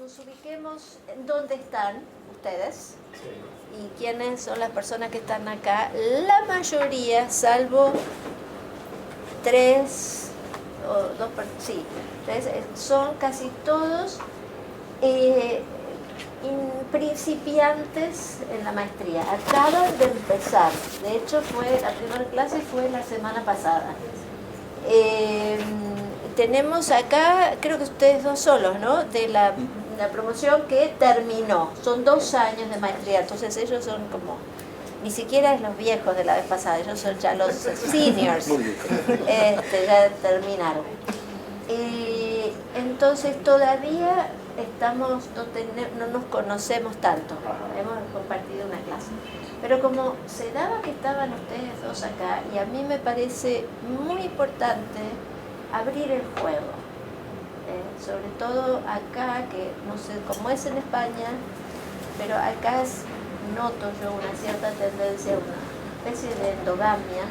nos ubiquemos en dónde están ustedes y quiénes son las personas que están acá. La mayoría, salvo tres o dos, sí, tres, son casi todos principiantes en la maestría. Acaban de empezar. De hecho, la primera clase fue la semana pasada. Tenemos acá, creo que ustedes dos solos, ¿no? De la promoción que terminó. Son 2 años de maestría, entonces ellos son como, ni siquiera es los viejos de la vez pasada, ellos son ya los seniors. Ya terminaron. Entonces todavía no nos conocemos tanto. Hemos compartido una clase. Pero como se daba que estaban ustedes dos acá, y a mí me parece muy importante abrir el juego, sobre todo acá, que no sé cómo es en España, pero acá noto yo una cierta tendencia, una especie de endogamia,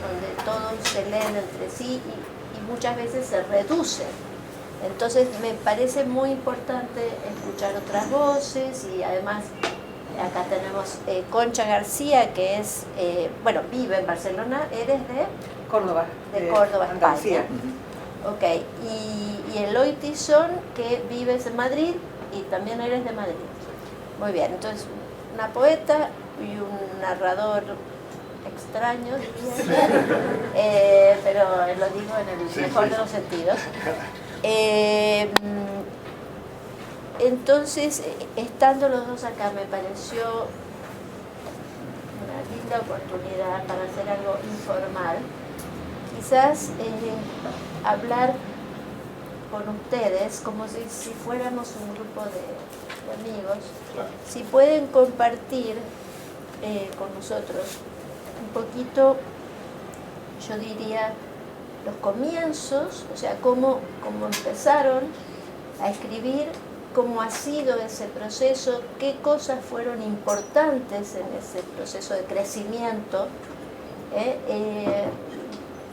donde todos se leen entre sí y muchas veces se reducen. Entonces me parece muy importante escuchar otras voces, y además acá tenemos Concha García, que es, vive en Barcelona. ¿Eres de? Córdoba. De Córdoba, Andalucía. Ok, y Eloy Tizón, que vives en Madrid y también eres de Madrid. Muy bien, entonces una poeta y un narrador extraño, diría, pero lo digo en el mejor de los sentidos. Entonces, estando los dos acá, me pareció una linda oportunidad para hacer algo informal. Quizás hablar con ustedes como si fuéramos un grupo de amigos. Claro. Si pueden compartir con nosotros un poquito, yo diría, los comienzos, o sea, cómo empezaron a escribir, cómo ha sido ese proceso, qué cosas fueron importantes en ese proceso de crecimiento.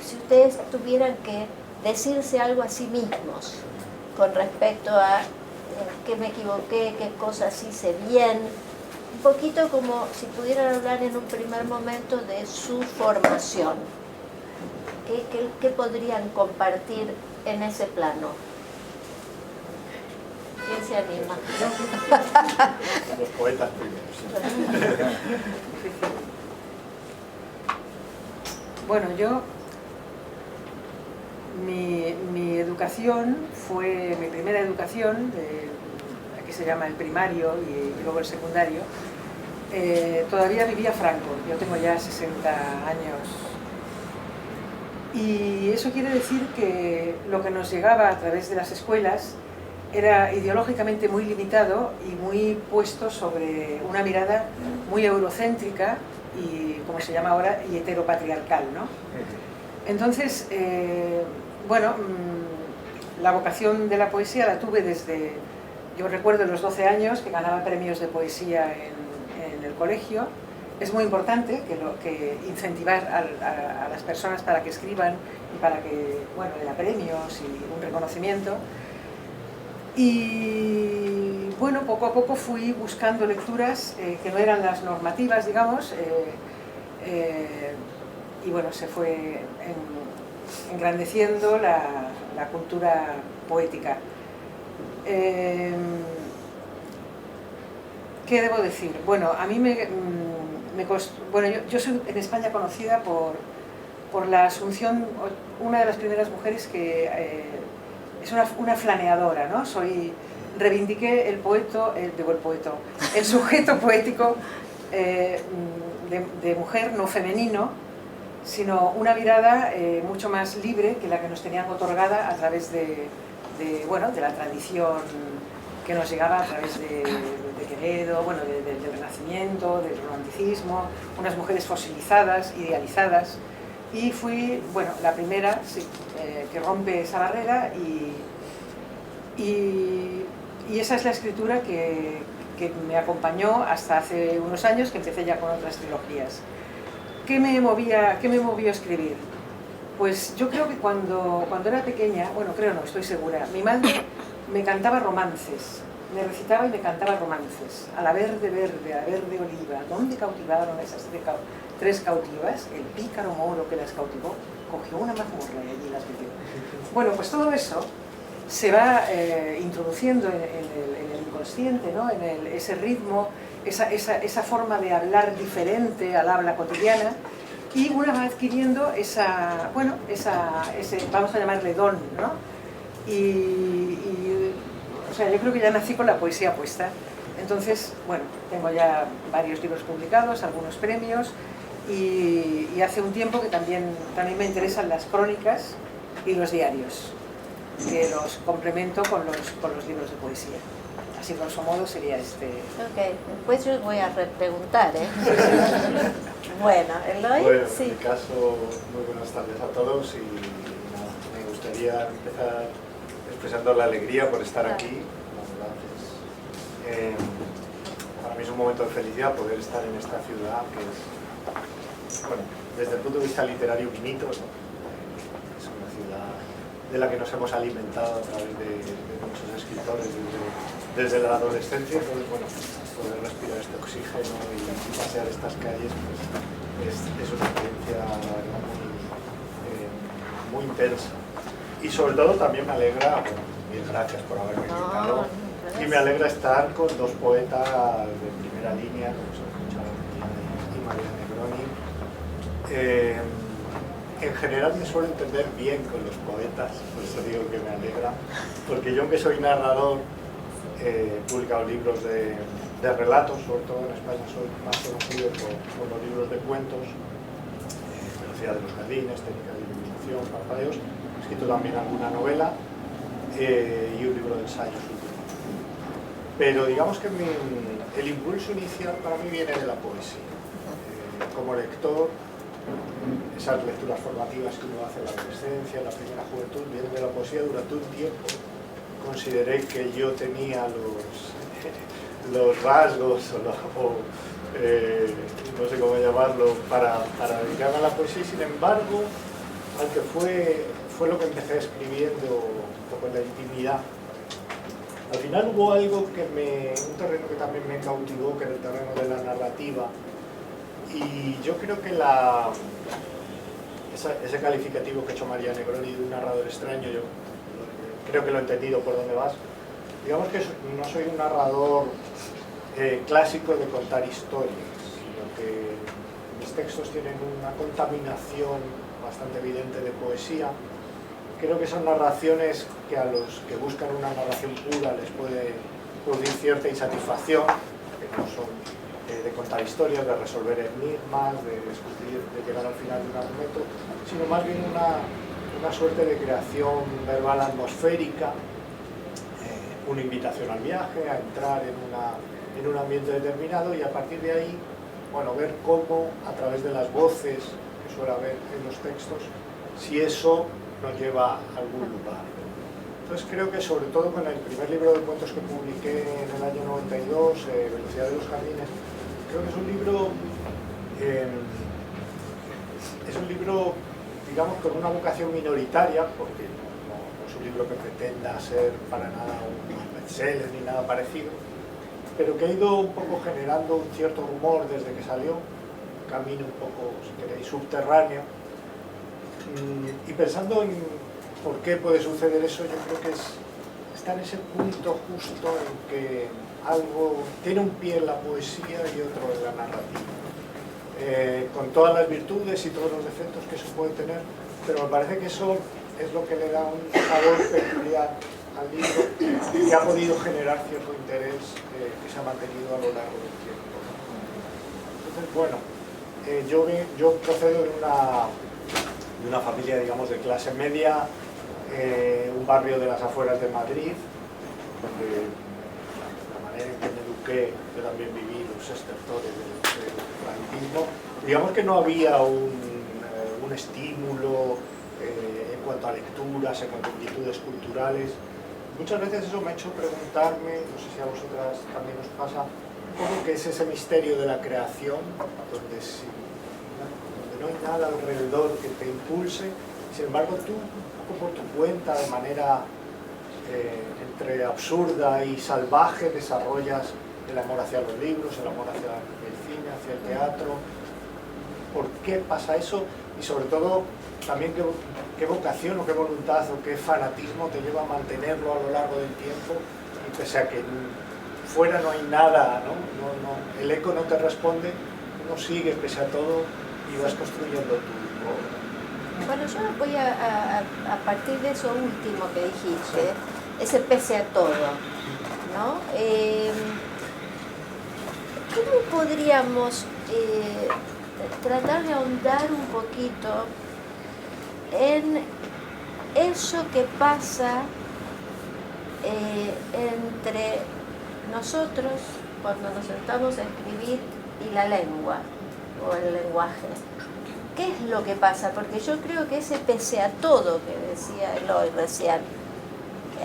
Si ustedes tuvieran que decirse algo a sí mismos con respecto a qué me equivoqué, qué cosas hice bien, un poquito como si pudieran hablar en un primer momento de su formación. ¿Qué podrían compartir en ese plano? ¿Quién se anima? Los poetas primero. Bueno, mi educación fue, mi primera educación, aquí se llama el primario y luego el secundario, todavía vivía Franco. Yo tengo ya 60 años. Y eso quiere decir que lo que nos llegaba a través de las escuelas era ideológicamente muy limitado y muy puesto sobre una mirada muy eurocéntrica y, como se llama ahora, y heteropatriarcal, ¿no? Entonces, la vocación de la poesía la tuve desde, yo recuerdo los 12 años, que ganaba premios de poesía en el colegio. Es muy importante que incentivar a las personas para que escriban y para que, haya premios y un reconocimiento. Y poco a poco fui buscando lecturas que no eran las normativas, digamos, se fue engrandeciendo la cultura poética. ¿Qué debo decir? Bueno, a mí yo soy en España conocida por la Asunción, una de las primeras mujeres que es una flaneadora, ¿no? Reivindiqué el sujeto poético de mujer, no femenino, sino una mirada mucho más libre que la que nos tenían otorgada a través de la tradición que nos llegaba a través de Quevedo, del Renacimiento, del Romanticismo, unas mujeres fosilizadas, idealizadas, y fui, la primera que rompe esa barrera, y esa es la escritura que me acompañó hasta hace unos años, que empecé ya con otras trilogías. ¿Qué me movió a escribir? Pues yo creo que cuando era pequeña, estoy segura, mi madre me cantaba romances. me recitaba y me cantaba romances. A la verde verde, a verde oliva, ¿dónde cautivaron esas tres cautivas? El pícaro moro que las cautivó cogió una mazmorra y allí las vivió. Bueno, pues todo eso se va introduciendo en el inconsciente, ¿no? Ese ritmo, esa forma de hablar diferente al habla cotidiana, y una va adquiriendo ese, vamos a llamarle don, ¿no? O sea, yo creo que ya nací con la poesía puesta. Entonces, bueno, tengo ya varios libros publicados, algunos premios, y hace un tiempo que también me interesan las crónicas y los diarios, que los complemento con los libros de poesía. Así, grosso modo, sería este... Ok, después yo voy a preguntar, ¿eh? Bueno, Eloy, bueno, sí. en mi caso, muy buenas tardes a todos, y nada, me gustaría empezar expresando la alegría por estar aquí. Para mí es un momento de felicidad poder estar en esta ciudad que es, bueno, desde el punto de vista literario, un mito, ¿no? Es una ciudad de la que nos hemos alimentado a través de muchos escritores desde la adolescencia. Entonces, bueno, poder respirar este oxígeno y pasear estas calles, pues es una experiencia, la verdad, muy intensa. Y sobre todo también me alegra, bueno, mil gracias por haberme invitado, y me alegra estar con dos poetas de primera línea, como se escucha y María Negroni. En general me suelo entender bien con los poetas, por eso digo que me alegra, porque yo, que soy narrador, he publicado libros de relatos, sobre todo en España soy más conocido por los libros de cuentos, Velocidad de los jardines, Técnica de iluminación, Parpadeos. He escrito también alguna novela y un libro de ensayos últimamente. Pero digamos que el impulso inicial para mí viene de la poesía. Como lector, esas lecturas formativas que uno hace en la adolescencia, en la primera juventud, vienen de la poesía. Durante un tiempo consideré que yo tenía los rasgos no sé cómo llamarlo, para dedicarme a la poesía, y sin embargo, aunque fue lo que empecé escribiendo un poco en la intimidad, al final hubo algo un terreno que también me cautivó, que era el terreno de la narrativa, y yo creo que ese calificativo que ha hecho María Negroni de un narrador extraño, yo creo que lo he entendido por dónde vas. Digamos que no soy un narrador clásico de contar historias, sino que mis textos tienen una contaminación bastante evidente de poesía. Creo que son narraciones que a los que buscan una narración pura les puede producir cierta insatisfacción, que no son de contar historias, de resolver enigmas, de discutir, de llegar al final de un argumento, sino más bien una suerte de creación verbal atmosférica, una invitación al viaje, a entrar en un ambiente determinado, y a partir de ahí, bueno, ver cómo a través de las voces que suele haber en los textos, si eso nos lleva a algún lugar. Entonces creo que, sobre todo con el primer libro de cuentos que publiqué en el año 92, Velocidad de los jardines, creo que es un libro, digamos, con una vocación minoritaria, porque no es un libro que pretenda ser para nada un bestseller ni nada parecido, pero que ha ido un poco generando un cierto rumor desde que salió, un camino un poco, si queréis, subterráneo. Y pensando en por qué puede suceder eso, yo creo que está en ese punto justo en que algo tiene un pie en la poesía y otro en la narrativa. Con todas las virtudes y todos los defectos que eso puede tener, pero me parece que eso es lo que le da un sabor peculiar al libro, que ha podido generar cierto interés que se ha mantenido a lo largo del tiempo. Entonces, bueno, yo procedo de una familia, digamos, de clase media, un barrio de las afueras de Madrid, donde la manera en que me eduqué, yo también viví los estertores del franquismo. Digamos que no había un estímulo en cuanto a lecturas, en cuanto a inquietudes culturales. Muchas veces eso me ha hecho preguntarme, no sé si a vosotras también os pasa, ¿cómo que es ese misterio de la creación, donde no hay nada alrededor que te impulse? Sin embargo, tú, un poco por tu cuenta, de manera entre absurda y salvaje desarrollas el amor hacia los libros, el amor hacia el cine, hacia el teatro. ¿Por qué pasa eso? Y sobre todo, también qué vocación o qué voluntad o qué fanatismo te lleva a mantenerlo a lo largo del tiempo, y pese a que fuera no hay nada, ¿no? El eco no te responde, uno sigue pese a todo y vas construyendo tu obra. Bueno, yo voy a partir de eso último que dijiste, ese pese a todo, ¿no? ¿Cómo podríamos tratar de ahondar un poquito en eso que pasa entre nosotros cuando nos sentamos a escribir y la lengua o el lenguaje? ¿Qué es lo que pasa? Porque yo creo que ese pese a todo que decía Eloy recién,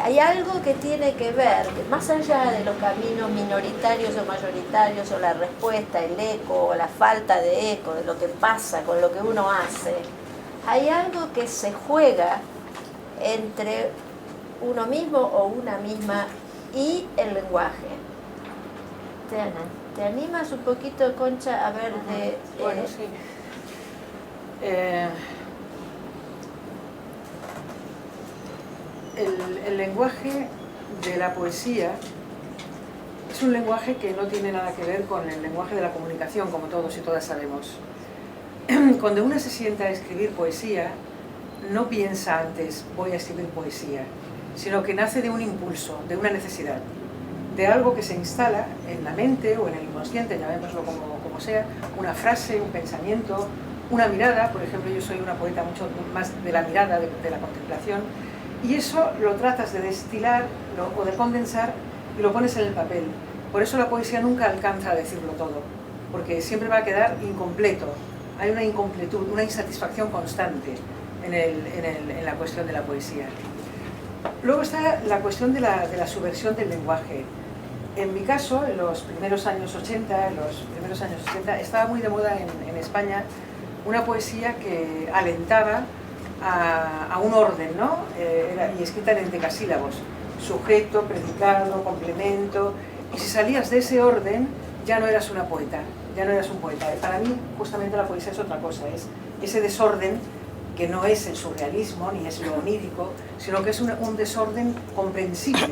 hay algo que tiene que ver, que más allá de los caminos minoritarios o mayoritarios o la respuesta, el eco o la falta de eco, de lo que pasa con lo que uno hace, hay algo que se juega entre uno mismo o una misma y el lenguaje. ¿Te animas un poquito, Concha, a ver de... Bueno, sí. El lenguaje de la poesía es un lenguaje que no tiene nada que ver con el lenguaje de la comunicación, como todos y todas sabemos. Cuando uno se sienta a escribir poesía, no piensa antes, voy a escribir poesía, sino que nace de un impulso, de una necesidad, de algo que se instala en la mente o en el inconsciente, llamémoslo como sea, una frase, un pensamiento, una mirada. Por ejemplo, yo soy una poeta mucho más de la mirada, de la contemplación, y eso lo tratas de destilar o de condensar y lo pones en el papel. Por eso la poesía nunca alcanza a decirlo todo, porque siempre va a quedar incompleto. Hay una incompletud, una insatisfacción constante en la cuestión de la poesía. Luego está la cuestión de la subversión del lenguaje. En mi caso, en los primeros años 80, estaba muy de moda en España una poesía que alentaba a un orden, ¿no? Y escrita en endecasílabos: sujeto, predicado, complemento. Y si salías de ese orden, ya no eras una poeta, ya no eras un poeta. Para mí, justamente, la poesía es otra cosa, es ese desorden que no es el surrealismo ni es lo onírico, sino que es un desorden comprensible,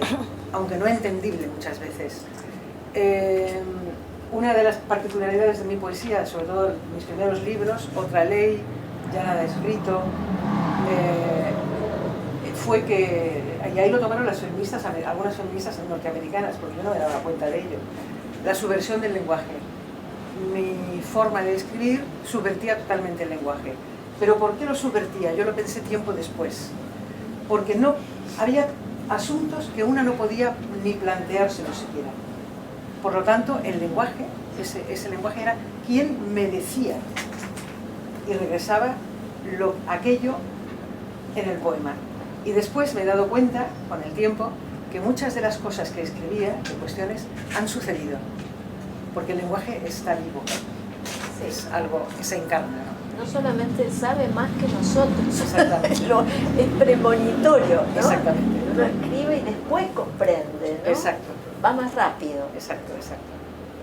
aunque no entendible muchas veces. Una de las particularidades de mi poesía, sobre todo mis primeros libros, Otra ley, Ya nada escrito, fue que, y ahí lo tomaron las feministas, algunas feministas norteamericanas, porque yo no me daba cuenta de ello, la subversión del lenguaje. Mi forma de escribir subvertía totalmente el lenguaje. ¿Pero por qué lo subvertía? Yo lo pensé tiempo después. Porque no había asuntos que una no podía ni planteárselo siquiera. Por lo tanto, el lenguaje, ese lenguaje era quien me decía, y regresaba aquello en el poema. Y después me he dado cuenta, con el tiempo, que muchas de las cosas que escribía, de cuestiones, han sucedido. Porque el lenguaje está vivo. Sí. Es algo que se encarna, ¿no? No solamente sabe más que nosotros, exactamente. Es premonitorio, ¿no? Exactamente. Uno escribe y después comprende, ¿no? Exacto. Va más rápido. Exacto.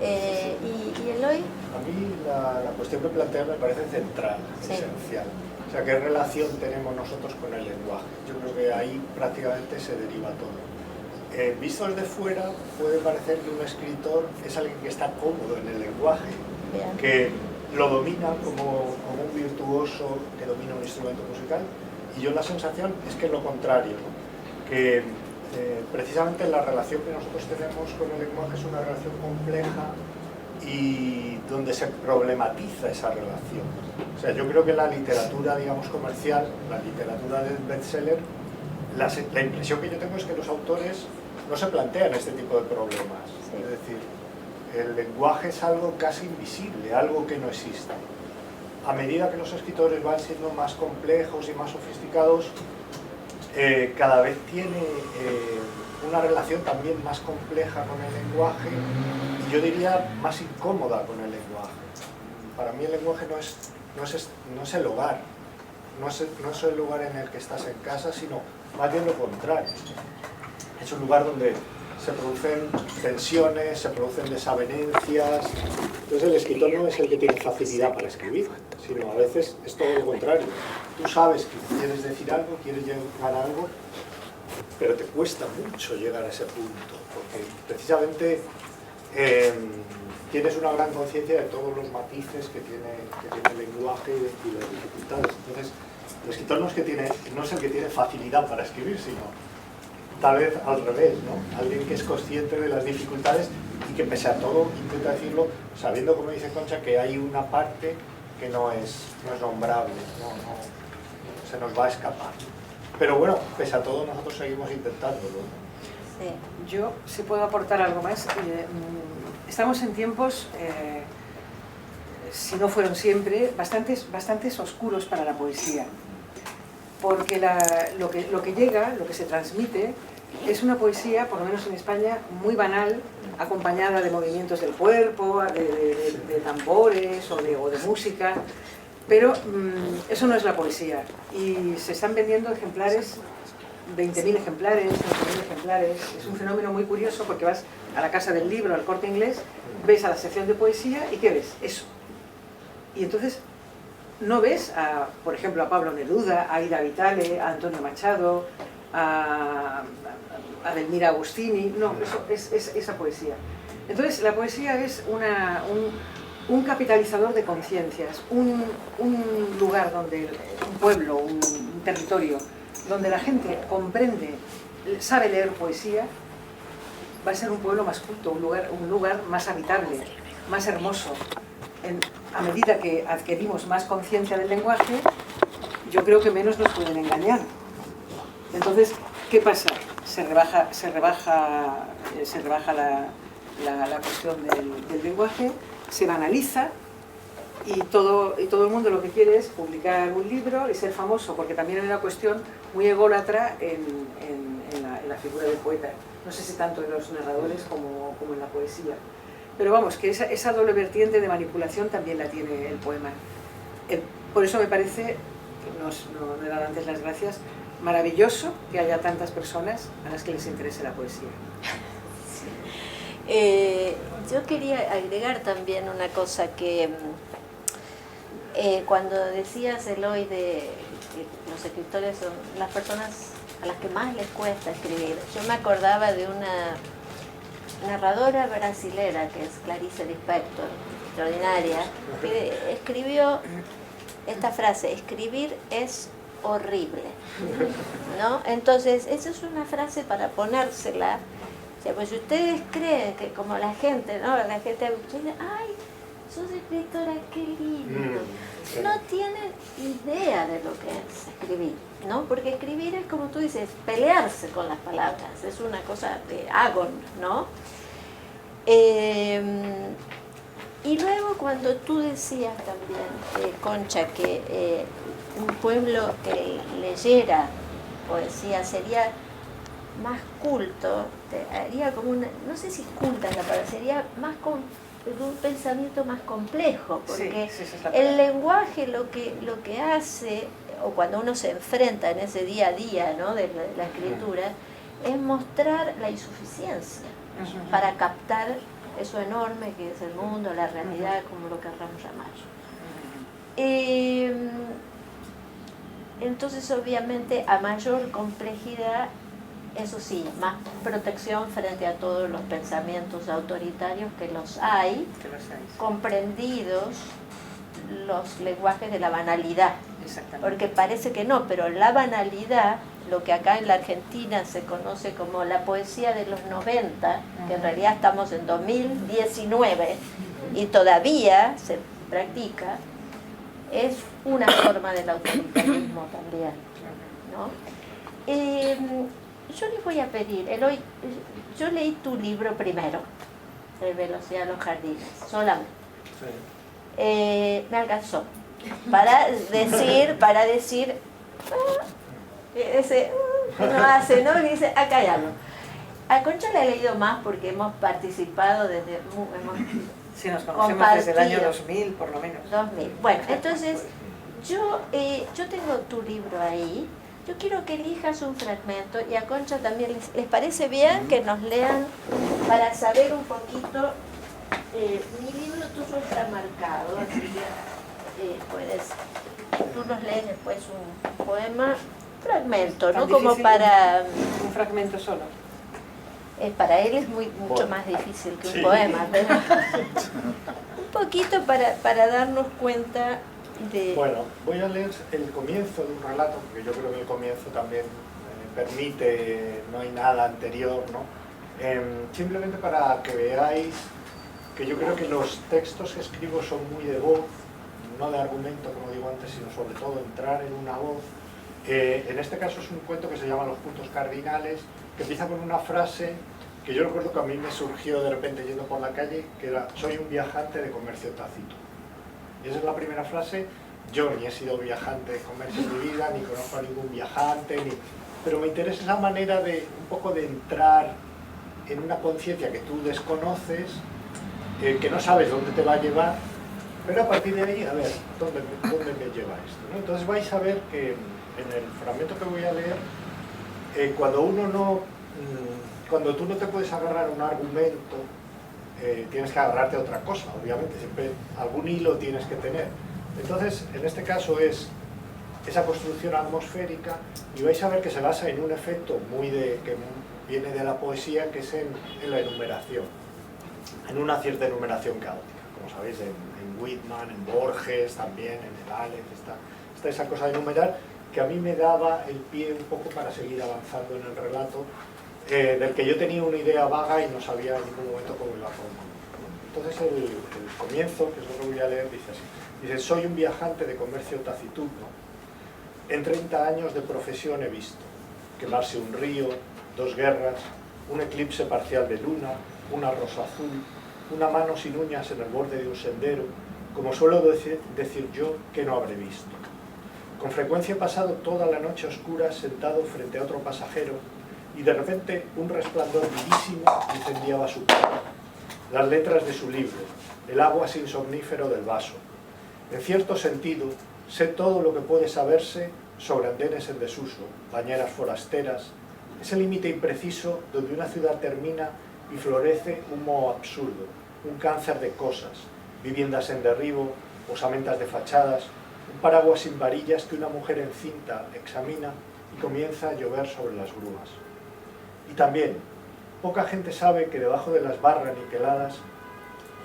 ¿Y Eloy? A mí la cuestión que plantea me parece central, sí, esencial. O sea, ¿qué relación tenemos nosotros con el lenguaje? Yo creo que ahí prácticamente se deriva todo. Visto desde fuera, puede parecer que un escritor es alguien que está cómodo en el lenguaje, bien, que lo domina como un virtuoso que domina un instrumento musical, y yo la sensación es que es lo contrario, ¿no? Que precisamente la relación que nosotros tenemos con el lenguaje es una relación compleja y donde se problematiza esa relación. O sea, yo creo que la literatura, digamos, comercial, la literatura del bestseller, la impresión que yo tengo es que los autores no se plantean este tipo de problemas. Sí. Es decir, el lenguaje es algo casi invisible, algo que no existe. A medida que los escritores van siendo más complejos y más sofisticados, cada vez tiene una relación también más compleja con el lenguaje, y yo diría más incómoda con el lenguaje. Para mí el lenguaje no es el hogar, no es el lugar en el que estás en casa, sino más bien lo contrario. Es un lugar donde se producen tensiones, se producen desavenencias. Entonces el escritor no es el que tiene facilidad para escribir, sino a veces es todo lo contrario. Tú sabes que quieres decir algo, quieres llegar a algo, pero te cuesta mucho llegar a ese punto, porque precisamente tienes una gran conciencia de todos los matices que tiene el lenguaje y las dificultades. Entonces, el escritor no es el que tiene facilidad para escribir, sino tal vez al revés, ¿no? Alguien que es consciente de las dificultades y que pese a todo intenta decirlo sabiendo, como dice Concha, que hay una parte que no es nombrable, no se nos va a escapar. Pero bueno, pese a todo nosotros seguimos intentándolo, ¿no? Sí. Yo, si puedo aportar algo más, estamos en tiempos, si no fueron siempre, bastantes oscuros para la poesía. Porque lo que llega, lo que se transmite, es una poesía, por lo menos en España, muy banal, acompañada de movimientos del cuerpo, de tambores o de música, pero eso no es la poesía. Y se están vendiendo ejemplares, 20.000 ejemplares, 30.000 ejemplares. Es un fenómeno muy curioso porque vas a la Casa del Libro, al Corte Inglés, ves a la sección de poesía y ¿qué ves? Eso. Y entonces no ves, por ejemplo, a Pablo Neruda, a Ida Vitale, a Antonio Machado, a Delmira Agostini, no, eso es esa poesía. Entonces la poesía es un capitalizador de conciencias, un lugar donde, un pueblo, un territorio, donde la gente comprende, sabe leer poesía, va a ser un pueblo más culto, un lugar más habitable, más hermoso. A medida que adquirimos más conciencia del lenguaje, yo creo que menos nos pueden engañar. Entonces, ¿qué pasa? Se rebaja la cuestión del lenguaje, se banaliza y todo el mundo lo que quiere es publicar un libro y ser famoso, porque también hay una cuestión muy ególatra en la figura del poeta. No sé si tanto en los narradores como en la poesía. Pero vamos, que esa doble vertiente de manipulación también la tiene el poema. Por eso me parece, que no he dado antes las gracias, maravilloso que haya tantas personas a las que les interese la poesía. Sí. Yo quería agregar también una cosa que cuando decías, Eloy, de que los escritores son las personas a las que más les cuesta escribir, yo me acordaba de una narradora brasilera que es Clarice Lispector, extraordinaria, que escribió esta frase: escribir es horrible, ¿no? Entonces, esa es una frase para ponérsela. O sea, pues si ustedes creen que como la gente, ¿no? La gente dice, ay, sos escritora, qué lindo. No tienen idea de lo que es escribir, ¿no? Porque escribir es, como tú dices, pelearse con las palabras, es una cosa de agon, ¿no? Y luego cuando tú decías también, Concha, que un pueblo que leyera poesía sería más culto, haría como una, no sé si culta es la palabra, sería más un pensamiento más complejo, porque sí, el lenguaje lo que hace, o cuando uno se enfrenta en ese día a día, ¿no? de la escritura, es mostrar la insuficiencia para captar eso enorme que es el mundo, la realidad, como lo querramos llamar. Entonces, obviamente, a mayor complejidad, eso sí, más protección frente a todos los pensamientos autoritarios que los hay, comprendidos los lenguajes de la banalidad. Porque parece que no, pero la banalidad, lo que acá en la Argentina se conoce como la poesía de los 90, que en realidad estamos en 2019 y todavía se practica, es una forma del autoritarismo también, ¿no? Yo les voy a pedir, Eloy, yo leí tu libro primero, de Velocidad de los Jardines, solamente. Sí. Me alcanzó para decir ese uno hace, ¿no? Y dice, acá hay algo. A Concha la he leído más porque hemos participado desde... Sí, nos conocemos desde el año 2000, por lo menos. 2000. Bueno, entonces, yo tengo tu libro ahí. yo quiero que elijas un fragmento, y a Concha también les parece bien que nos lean para saber un poquito. Mi libro tuyo está marcado, así que tú nos lees después un poema, fragmento, ¿no? Como para... Un fragmento solo. Para él es mucho más difícil que un poema, pero un poquito para darnos cuenta de... Bueno, voy a leer el comienzo de un relato, porque yo creo que el comienzo también permite, no hay nada anterior, ¿no? Simplemente para que veáis que yo creo que los textos que escribo son muy de voz, no de argumento, como digo antes, sino sobre todo entrar en una voz. En este caso es un cuento que se llama Los puntos cardinales, que empieza con una frase que yo recuerdo que a mí me surgió de repente yendo por la calle, que era: soy un viajante de comercio tácito. Y esa es la primera frase. Yo ni he sido viajante de comercio en mi vida, ni conozco a ningún viajante, pero me interesa esa manera de un poco de entrar en una conciencia que tú desconoces, que no sabes dónde te va a llevar, pero a partir de ahí, a ver, ¿dónde me lleva esto, ¿no? Entonces vais a ver que en el fragmento que voy a leer, cuando tú no te puedes agarrar a un argumento, tienes que agarrarte a otra cosa, obviamente, siempre algún hilo tienes que tener. Entonces, en este caso es esa construcción atmosférica, y vais a ver que se basa en un efecto que viene de la poesía, que es en la enumeración, en una cierta enumeración caótica, como sabéis, en Whitman, en Borges, también en el Aleph, está esa cosa de enumerar, que a mí me daba el pie un poco para seguir avanzando en el relato, del que yo tenía una idea vaga y no sabía en ningún momento cómo iba a formar. Entonces el comienzo, que es lo que voy a leer, dice así. Dice: soy un viajante de comercio taciturno. En 30 años de profesión he visto quemarse un río, 2 guerras, un eclipse parcial de luna, una rosa azul, una mano sin uñas en el borde de un sendero, como suelo decir yo, que no habré visto. Con frecuencia he pasado toda la noche oscura sentado frente a otro pasajero, y de repente un resplandor vivísimo incendiaba su cara, las letras de su libro, el agua sin somnífero del vaso. En cierto sentido, sé todo lo que puede saberse sobre andenes en desuso, bañeras forasteras, ese límite impreciso donde una ciudad termina y florece un moho absurdo, un cáncer de cosas, viviendas en derribo, osamentas de fachadas, un paraguas sin varillas que una mujer encinta examina y comienza a llover sobre las grúas. Y también, poca gente sabe que debajo de las barras niqueladas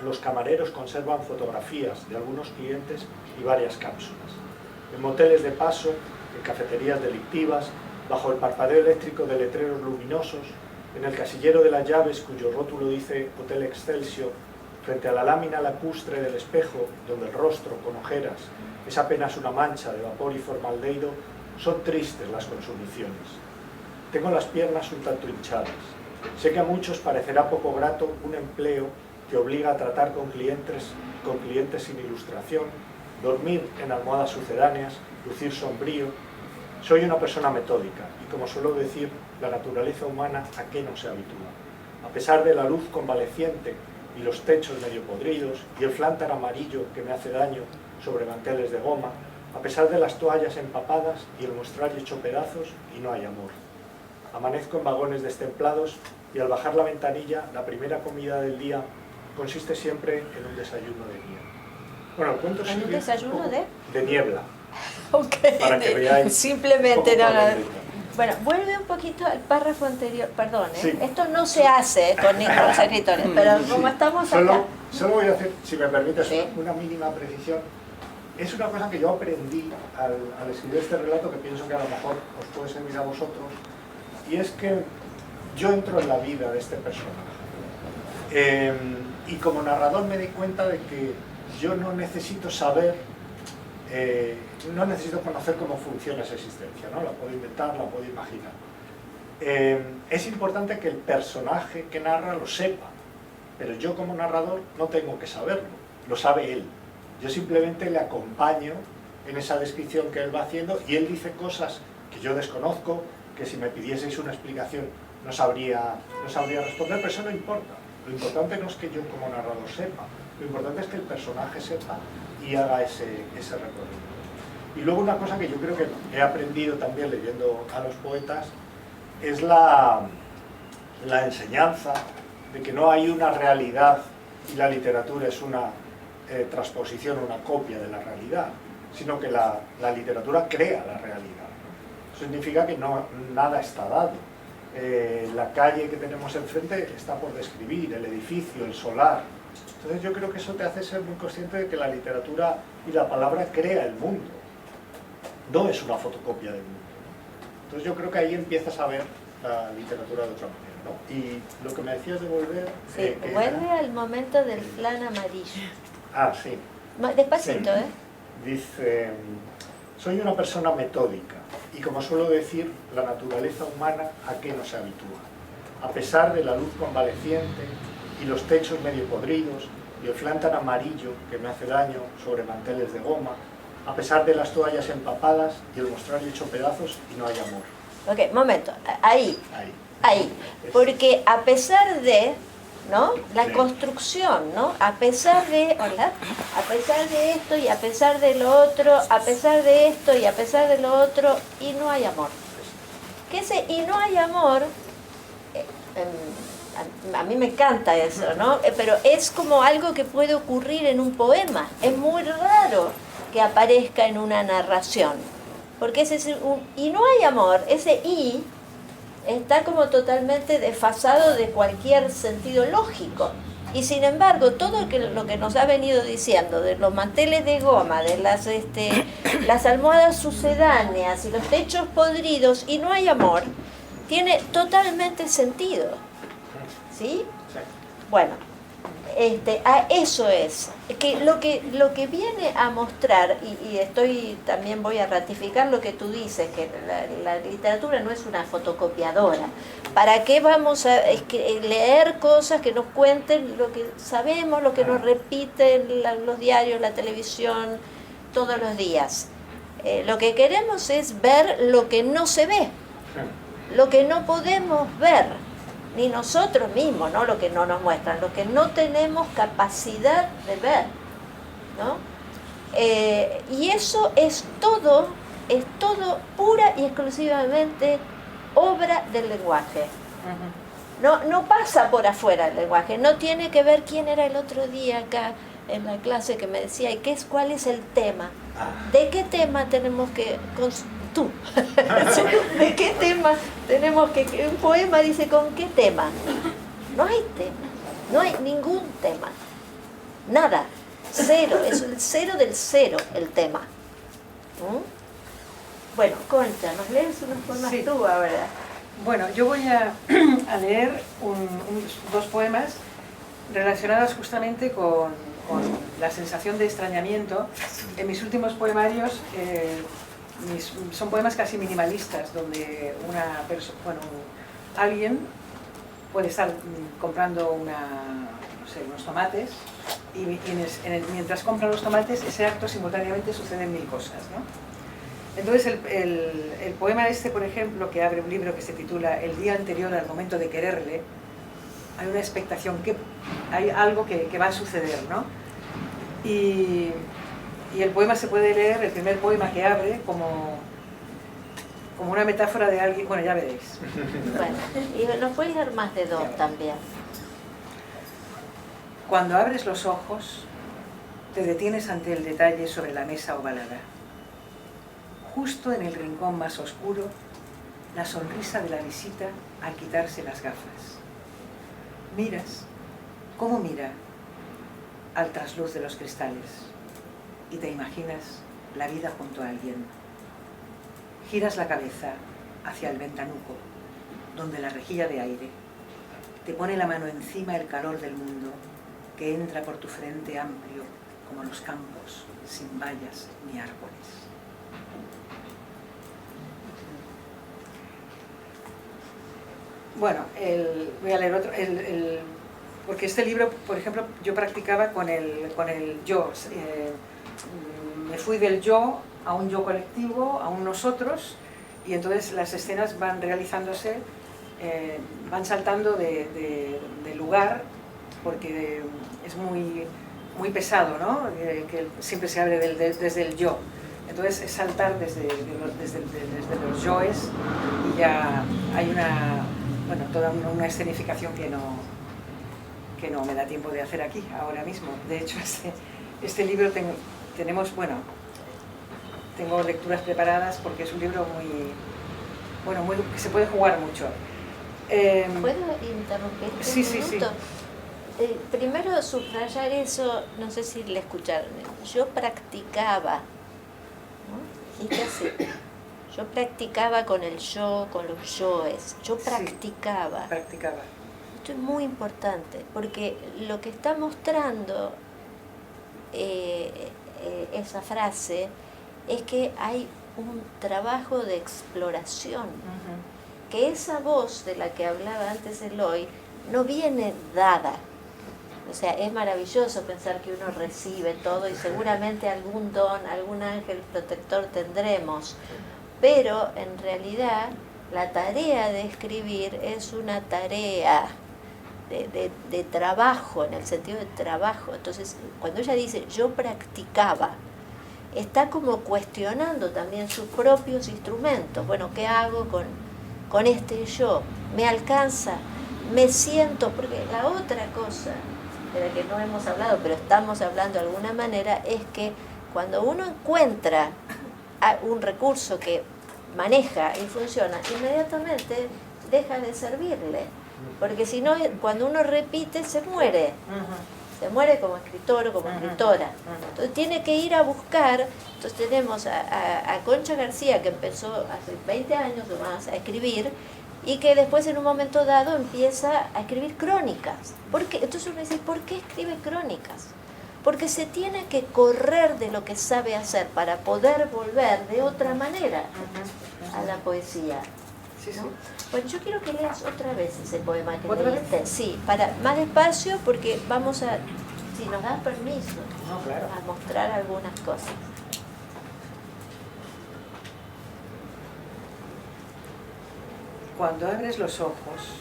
los camareros conservan fotografías de algunos clientes y varias cápsulas. En moteles de paso, en cafeterías delictivas, bajo el parpadeo eléctrico de letreros luminosos, en el casillero de las llaves cuyo rótulo dice Hotel Excelsior, frente a la lámina lacustre del espejo, donde el rostro, con ojeras, es apenas una mancha de vapor y formaldehído, son tristes las consumiciones. Tengo las piernas un tanto hinchadas. Sé que a muchos parecerá poco grato un empleo que obliga a tratar con clientes sin ilustración, dormir en almohadas sucedáneas, lucir sombrío. Soy una persona metódica y, como suelo decir, la naturaleza humana a qué no se habitúa. A pesar de la luz convaleciente y los techos medio podridos y el flántar amarillo que me hace daño sobre manteles de goma, a pesar de las toallas empapadas y el mostrario hecho pedazos, y no hay amor. Amanezco en vagones destemplados y al bajar la ventanilla, la primera comida del día consiste siempre en un desayuno de niebla. Bueno, el cuento ¿En un desayuno de niebla? Ok, para que veáis simplemente nada. Bueno, vuelve un poquito al párrafo anterior, perdón, Sí. Esto no se hace con los escritores, pero como estamos acá... Solo voy a hacer, si me permites, Sí. una mínima precisión. Es una cosa que yo aprendí al escribir este relato, que pienso que a lo mejor os puede servir a vosotros, y es que yo entro en la vida de este personaje. Y como narrador me di cuenta de que yo no necesito saber, no necesito conocer cómo funciona esa existencia, ¿no? La puedo inventar, la puedo imaginar. Es importante que el personaje que narra lo sepa, pero yo como narrador no tengo que saberlo, lo sabe él. Yo simplemente le acompaño en esa descripción que él va haciendo, y él dice cosas que yo desconozco, que si me pidieseis una explicación no sabría responder, pero eso no importa. Lo importante no es que yo como narrador sepa, lo importante es que el personaje sepa y haga ese recorrido. Y luego una cosa que yo creo que he aprendido también leyendo a los poetas es la enseñanza de que no hay una realidad y la literatura es una transposición, una copia de la realidad, sino que la literatura crea la realidad. Eso significa que nada está dado. La calle que tenemos enfrente está por describir, el edificio, el solar. Entonces yo creo que eso te hace ser muy consciente de que la literatura y la palabra crea el mundo. No es una fotocopia del mundo, ¿no? Entonces yo creo que ahí empiezas a ver la literatura de otra manera, ¿no? Y lo que me decías de volver... Sí, vuelve al momento del flan amarillo. Ah, sí. Despacito, Sí. ¿eh? Dice, soy una persona metódica y como suelo decir, la naturaleza humana a qué no se habitúa. A pesar de la luz convaleciente y los techos medio podridos y el flan tan amarillo que me hace daño sobre manteles de goma, a pesar de las toallas empapadas y el mostrario hecho pedazos y no hay amor. Ok, momento, ahí. Porque a pesar de, ¿no? La construcción, ¿no? A pesar de, hola, a pesar de esto y a pesar de lo otro, a pesar de esto y a pesar de lo otro, y no hay amor. Que ese y no hay amor, a mí me encanta eso, ¿no? Pero es como algo que puede ocurrir en un poema. Es muy raro que aparezca en una narración. Porque ese y no hay amor, ese y está como totalmente desfasado de cualquier sentido lógico. Y sin embargo, todo lo que nos ha venido diciendo, de los manteles de goma, de las almohadas sucedáneas y los techos podridos, y no hay amor, tiene totalmente sentido. ¿Sí? Bueno, eso es. Que lo que viene a mostrar, y también voy a ratificar lo que tú dices, que la literatura no es una fotocopiadora. ¿Para qué vamos a leer cosas que nos cuenten lo que sabemos, lo que nos repiten los diarios, la televisión, todos los días? Lo que queremos es ver lo que no se ve, lo que no podemos ver, ni nosotros mismos, ¿no? Lo que no nos muestran, lo que no tenemos capacidad de ver, ¿no? Y eso es todo pura y exclusivamente obra del lenguaje. No pasa por afuera el lenguaje, no tiene que ver. ¿Quién era el otro día acá en la clase que me decía, cuál es el tema? ¿De qué tema tenemos que... tú? ¿De qué tema tenemos que... Un poema dice, ¿con qué tema? No hay tema, no hay ningún tema, nada, cero, es el cero del cero el tema. Bueno, Concha, ¿nos lees unos poemas tú ahora? Bueno, yo voy a leer dos poemas relacionados justamente con la sensación de extrañamiento. En mis últimos poemarios son poemas casi minimalistas, donde alguien puede estar comprando unos tomates y mientras compra los tomates, ese acto simultáneamente suceden mil cosas, ¿no? Entonces el poema por ejemplo, que abre un libro que se titula El día anterior al momento de quererle, hay una expectación, hay algo que va a suceder, ¿no? Y el poema se puede leer, el primer poema que abre, como una metáfora de alguien, bueno, ya veréis. Bueno, y nos puedes dar más de dos también. Cuando abres los ojos, te detienes ante el detalle sobre la mesa ovalada. Justo en el rincón más oscuro, la sonrisa de la visita al quitarse las gafas. Miras, ¿cómo mira? Al trasluz de los cristales, y te imaginas la vida junto a alguien. Giras la cabeza hacia el ventanuco, donde la rejilla de aire te pone la mano encima el calor del mundo que entra por tu frente amplio como los campos, sin vallas ni árboles. Bueno, voy a leer otro, porque este libro, por ejemplo, yo practicaba con el yo. Me fui del yo a un yo colectivo, a un nosotros, y entonces las escenas van realizándose, van saltando de lugar, porque es muy pesado, ¿no? Que siempre se abre desde el yo. Entonces es saltar desde los yoes y ya hay toda una escenificación que no me da tiempo de hacer aquí, ahora mismo. De hecho, este libro tengo lecturas preparadas porque es un libro que se puede jugar mucho. ¿Puedo interrumpirte sí, un minuto? Sí. Primero subrayar eso, no sé si le escucharon. Yo practicaba, ¿no? Y así. Yo practicaba con el yo, con los yoes. Yo practicaba. Sí, practicaba. Esto es muy importante, porque lo que está mostrando esa frase es que hay un trabajo de exploración. Que esa voz de la que hablaba antes Eloy no viene dada. O sea, es maravilloso pensar que uno recibe todo y seguramente algún don, algún ángel protector tendremos, pero en realidad la tarea de escribir es una tarea de trabajo, en el sentido de trabajo. Entonces, cuando ella dice yo practicaba, está como cuestionando también sus propios instrumentos. Bueno, ¿qué hago con este yo? ¿Me alcanza? ¿Me siento? Porque la otra cosa de la que no hemos hablado, pero estamos hablando de alguna manera, es que cuando uno encuentra un recurso que maneja y funciona, inmediatamente deja de servirle. Porque si no, cuando uno repite, se muere. Se muere como escritor o como escritora. Entonces tiene que ir a buscar. Entonces tenemos a Concha García, que empezó hace 20 años o más a escribir, y que después en un momento dado empieza a escribir crónicas. Entonces uno dice, ¿por qué escribe crónicas? Porque se tiene que correr de lo que sabe hacer para poder volver de otra manera a la poesía. Sí, sí. ¿No? Bueno, yo quiero que leas otra vez ese poema que ¿Otra leíste. vez? Sí, más despacio, porque vamos a, si nos das permiso, Claro. a mostrar algunas cosas. Cuando abres los ojos,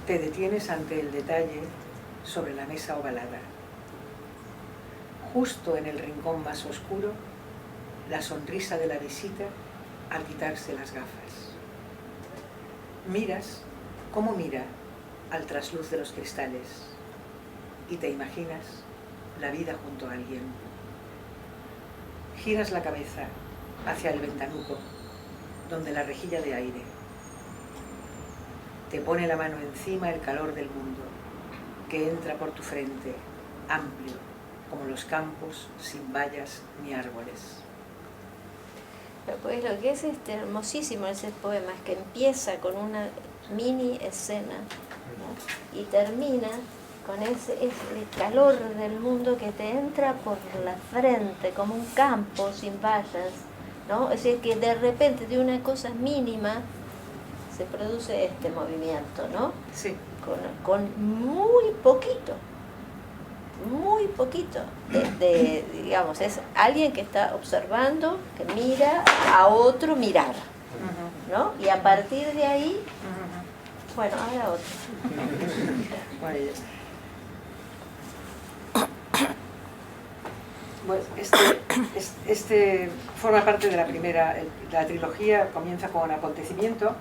te detienes ante el detalle sobre la mesa ovalada. Justo en el rincón más oscuro, la sonrisa de la visita al quitarse las gafas. Miras cómo mira al trasluz de los cristales y te imaginas la vida junto a alguien. Giras la cabeza hacia el ventanuco, donde la rejilla de aire te pone la mano encima el calor del mundo, que entra por tu frente, amplio, como los campos sin vallas ni árboles. Pues lo que es hermosísimo ese poema es que empieza con una mini escena, ¿no? Y termina con el calor del mundo que te entra por la frente como un campo sin vallas, ¿no? Es decir, que de repente de una cosa mínima se produce este movimiento, ¿no? Sí. Con muy poquito. Digamos, es alguien que está observando, que mira a otro mirar, ¿no? Y a partir de ahí, bueno, ahora otro. Bueno, este forma parte de la trilogía. Comienza con acontecimiento.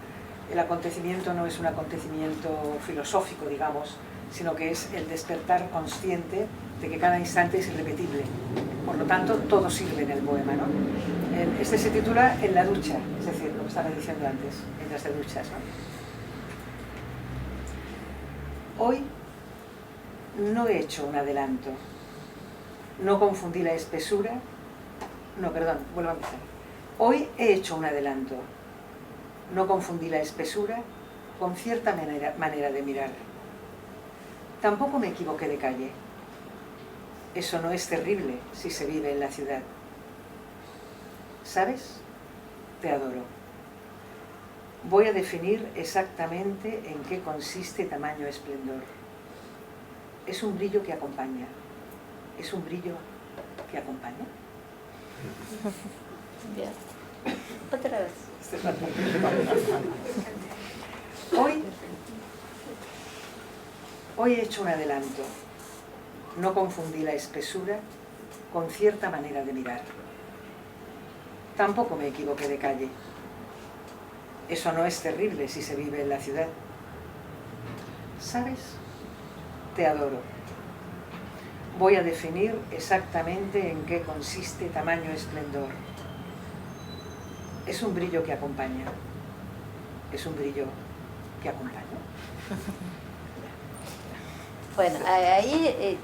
El acontecimiento no es un acontecimiento filosófico, digamos, sino que es el despertar consciente de que cada instante es irrepetible. Por lo tanto, todo sirve en el poema, ¿no? Este se titula En la ducha, es decir, lo que estaba diciendo antes, mientras te duchas, ¿no? Hoy no he hecho un adelanto, no confundí la espesura, vuelvo a empezar. Hoy he hecho un adelanto, no confundí la espesura con cierta manera de mirar. Tampoco me equivoqué de calle. Eso no es terrible si se vive en la ciudad. ¿Sabes? Te adoro. Voy a definir exactamente en qué consiste tamaño esplendor. Es un brillo que acompaña. ¿Es un brillo que acompaña? Bien. Otra vez. Hoy he hecho un adelanto. No confundí la espesura con cierta manera de mirar. tampoco me equivoqué de calle. Eso no es terrible si se vive en la ciudad. ¿Sabes? Te adoro. Voy a definir exactamente en qué consiste tamaño esplendor. Es un brillo que acompaña. Es un brillo que acompaña. Bueno, ahí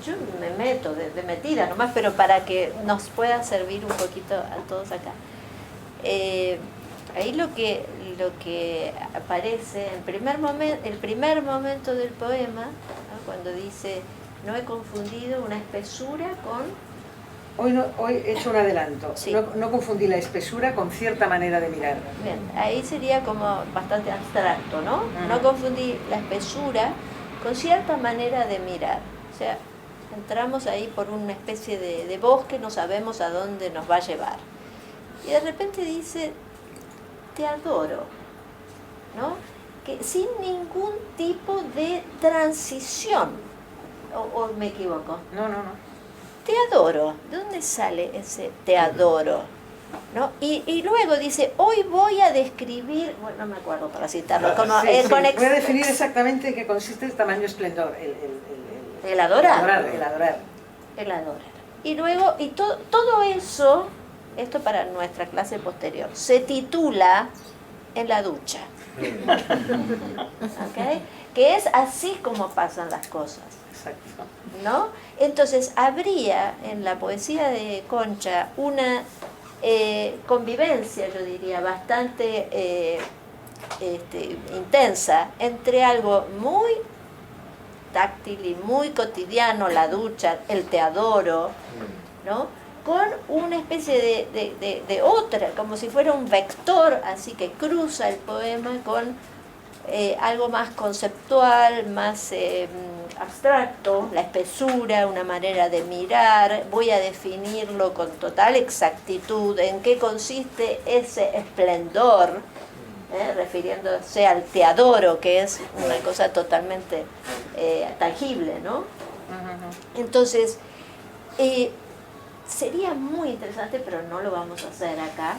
yo me meto de metida nomás, pero para que nos pueda servir un poquito a todos acá. Ahí lo que aparece, el primer momento del poema, ¿no? Cuando dice, no he confundido una espesura con... Hoy he hecho un adelanto. Sí. No confundí la espesura con cierta manera de mirar. Bien, ahí sería como bastante abstracto, ¿no? No confundí la espesura con cierta manera de mirar. O sea, entramos ahí por una especie de bosque, no sabemos a dónde nos va a llevar. Y de repente dice, te adoro, ¿no? Que sin ningún tipo de transición, o me equivoco. No. Te adoro. ¿De dónde sale ese te adoro? ¿No? Y luego dice, hoy voy a describir, bueno, no me acuerdo para citarlo, como Sí. Voy a definir exactamente en qué consiste el tamaño esplendor. El adorar. El adorar. Y luego, todo eso, esto para nuestra clase posterior, se titula En la ducha. ¿Okay? Que es así como pasan las cosas. Exacto. ¿No? Entonces habría en la poesía de Concha una convivencia, yo diría, bastante intensa entre algo muy táctil y muy cotidiano, la ducha, el te adoro, ¿no? Con una especie de otra, como si fuera un vector, así que cruza el poema con algo más conceptual, más abstracto, la espesura, una manera de mirar. Voy a definirlo con total exactitud en qué consiste ese esplendor, refiriéndose al te adoro, que es una cosa totalmente tangible, ¿no? Entonces, sería muy interesante, pero no lo vamos a hacer acá,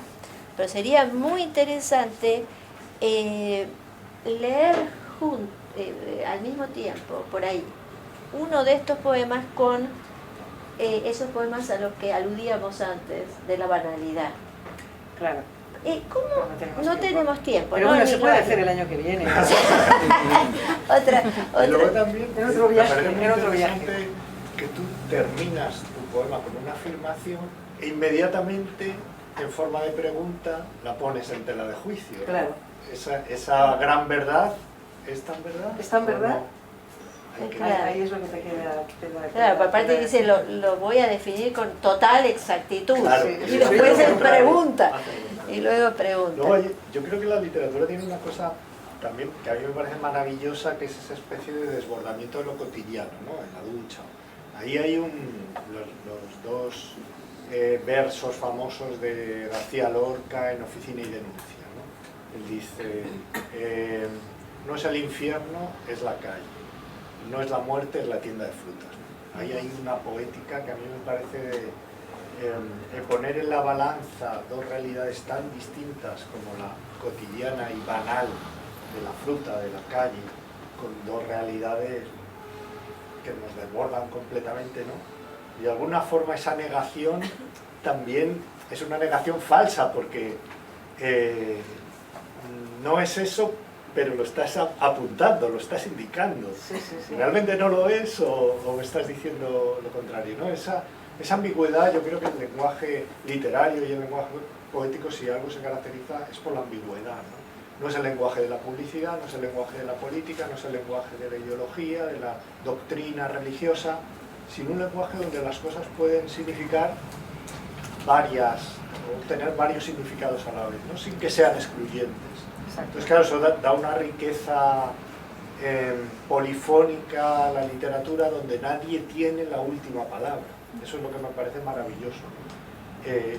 pero sería muy interesante leer al mismo tiempo, por ahí, uno de estos poemas con esos poemas a los que aludíamos antes, de la banalidad. Claro. ¿Cómo? No tenemos tiempo. Pero no, bueno, se puede claro. hacer el año que viene. otra. Y luego también, En otro viaje, me parece muy en otro interesante viaje. que tú terminas tu poema con una afirmación e inmediatamente, en forma de pregunta, la pones en tela de juicio. Claro. Esa gran verdad, ¿es tan verdad? ¿Es tan verdad? Hay que- Claro. Ahí es lo que te queda. Claro, por aparte dice, lo voy a definir con total exactitud. Claro, Y sí, después sí, él sí. pregunta. Y luego pregunta. Luego, yo creo que la literatura tiene una cosa también que a mí me parece maravillosa, que es esa especie de desbordamiento de lo cotidiano, ¿no? En la ducha. Ahí hay los dos versos famosos de García Lorca en Oficina y Denuncia, ¿no? Él dice, no es el infierno, es la calle, no es la muerte, es la tienda de frutas, ¿no? Ahí hay una poética que a mí me parece poner en la balanza dos realidades tan distintas como la cotidiana y banal de la fruta, de la calle, con dos realidades que nos desbordan completamente, ¿no? Y de alguna forma esa negación también es una negación falsa, porque no es eso, pero lo estás apuntando, lo estás indicando. Sí. ¿Realmente no lo es o me estás diciendo lo contrario, ¿no? Esa ambigüedad, yo creo que el lenguaje literario y el lenguaje poético, si algo se caracteriza, es por la ambigüedad, ¿no? No es el lenguaje de la publicidad, no es el lenguaje de la política, no es el lenguaje de la ideología, de la doctrina religiosa, sino un lenguaje donde las cosas pueden significar o tener varios significados a la vez, ¿no? Sin que sean excluyentes. Exacto. Entonces, claro, eso da una riqueza polifónica a la literatura donde nadie tiene la última palabra. Eso es lo que me parece maravilloso.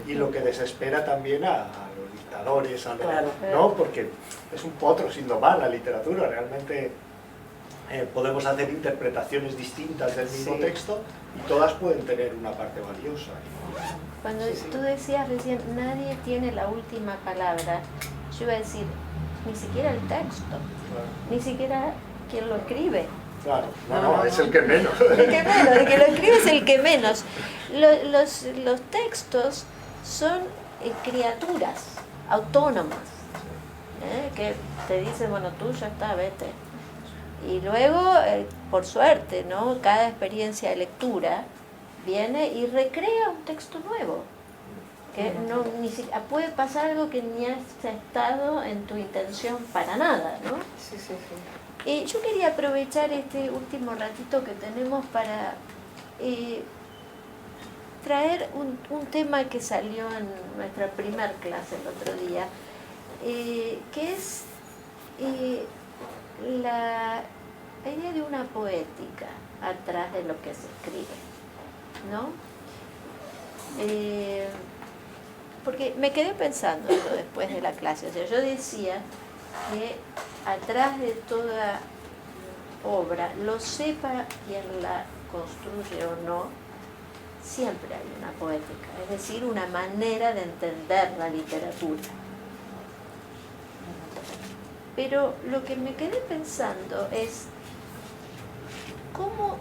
Y lo que desespera también a los dictadores, Claro. ¿no? Porque es un potro sin domar la literatura. Realmente podemos hacer interpretaciones distintas del mismo Sí. texto y todas pueden tener una parte valiosa. Cuando Sí, sí. tú decías recién, nadie tiene la última palabra, yo iba a decir, ni siquiera el texto, Claro, ni siquiera quien lo escribe. claro. No, No, no, es no. el que menos. El que menos, el que lo escribe es el que menos. Los textos son criaturas autónomas, que te dicen, bueno, tú ya está, vete. Y luego, por suerte, ¿no? Cada experiencia de lectura viene y recrea un texto nuevo. Que no, ni siquiera puede pasar algo que ni ha estado en tu intención para nada, ¿no? Sí, sí, sí. Yo quería aprovechar este último ratito que tenemos para traer un tema que salió en nuestra primer clase el otro día, que es la idea de una poética atrás de lo que se escribe, ¿no? Porque me quedé pensando esto después de la clase, o sea, yo decía que atrás de toda obra, lo sepa quien la construye o no, siempre hay una poética, es decir, una manera de entender la literatura. Pero lo que me quedé pensando es cómo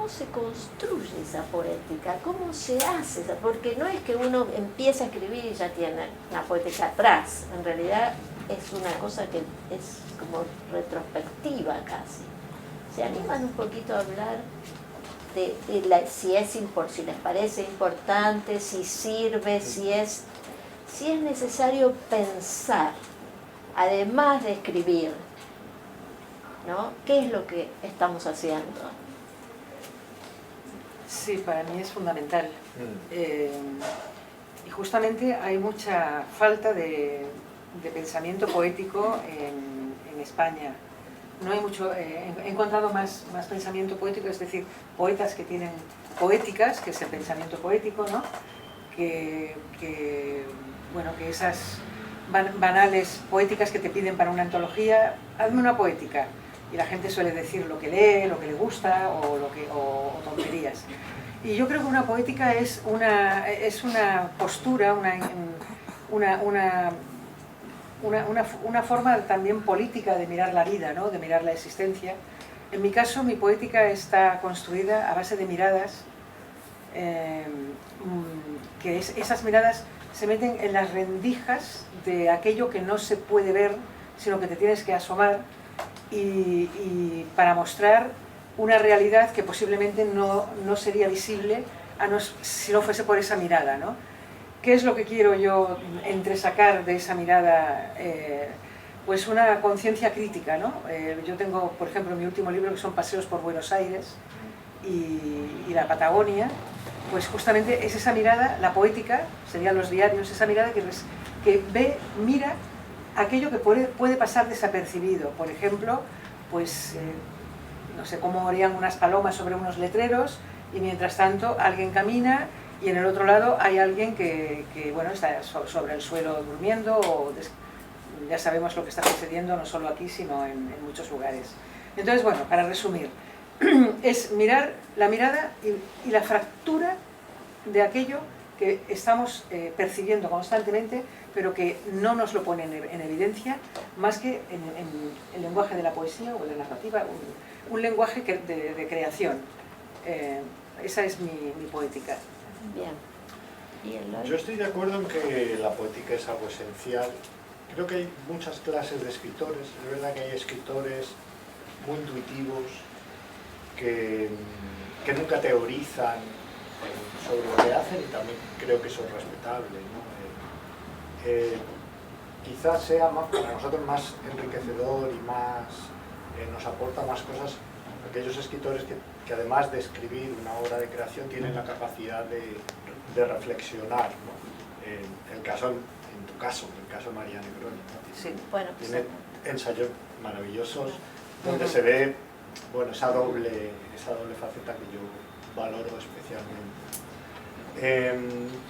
se construye esa poética, cómo se hace, porque no es que uno empieza a escribir y ya tiene la poética atrás, en realidad es una cosa que es como retrospectiva casi. ¿Se animan un poquito a hablar de si les parece importante, si sirve, si es necesario pensar, además de escribir, ¿no? ¿Qué es lo que estamos haciendo? Sí, para mí es fundamental. Y justamente hay mucha falta de pensamiento poético en España. No hay mucho, he encontrado más pensamiento poético, es decir, poetas que tienen poéticas, que es el pensamiento poético, ¿no? Que esas banales poéticas que te piden para una antología, hazme una poética. Y la gente suele decir lo que lee, lo que le gusta o tonterías. Y yo creo que una poética es una postura, una forma también política de mirar la vida, ¿no? De mirar la existencia. En mi caso, mi poética está construida a base de miradas, esas miradas se meten en las rendijas de aquello que no se puede ver, sino que te tienes que asomar y para mostrar una realidad que posiblemente no sería visible si no fuese por esa mirada, ¿no? ¿Qué es lo que quiero yo entresacar de esa mirada? Pues una conciencia crítica, ¿no? Yo tengo, por ejemplo, mi último libro, que son Paseos por Buenos Aires y la Patagonia, pues justamente es esa mirada, la poética, serían los diarios, esa mirada que mira aquello que puede pasar desapercibido. Por ejemplo, pues no sé, cómo harían unas palomas sobre unos letreros y mientras tanto alguien camina y en el otro lado hay alguien que está sobre el suelo durmiendo ya sabemos lo que está sucediendo no solo aquí sino en muchos lugares. Entonces, bueno, para resumir, es mirar la mirada y la fractura de aquello que estamos percibiendo constantemente, pero que no nos lo pone en evidencia, más que en el lenguaje de la poesía o de la narrativa, un lenguaje de creación. Esa es mi poética. Bien. ¿Y Eloy? Yo estoy de acuerdo en que la poética es algo esencial. Creo que hay muchas clases de escritores. Es verdad que hay escritores muy intuitivos que nunca teorizan sobre lo que hacen y también creo que eso es respetable, ¿no? Quizás sea para nosotros más enriquecedor y nos aporta más cosas aquellos escritores que además de escribir una obra de creación tienen la capacidad de reflexionar, ¿no? En tu caso, el caso de María Negroni, ¿no? Sí, bueno, tiene ensayos maravillosos donde se ve esa doble faceta que yo valoro especialmente.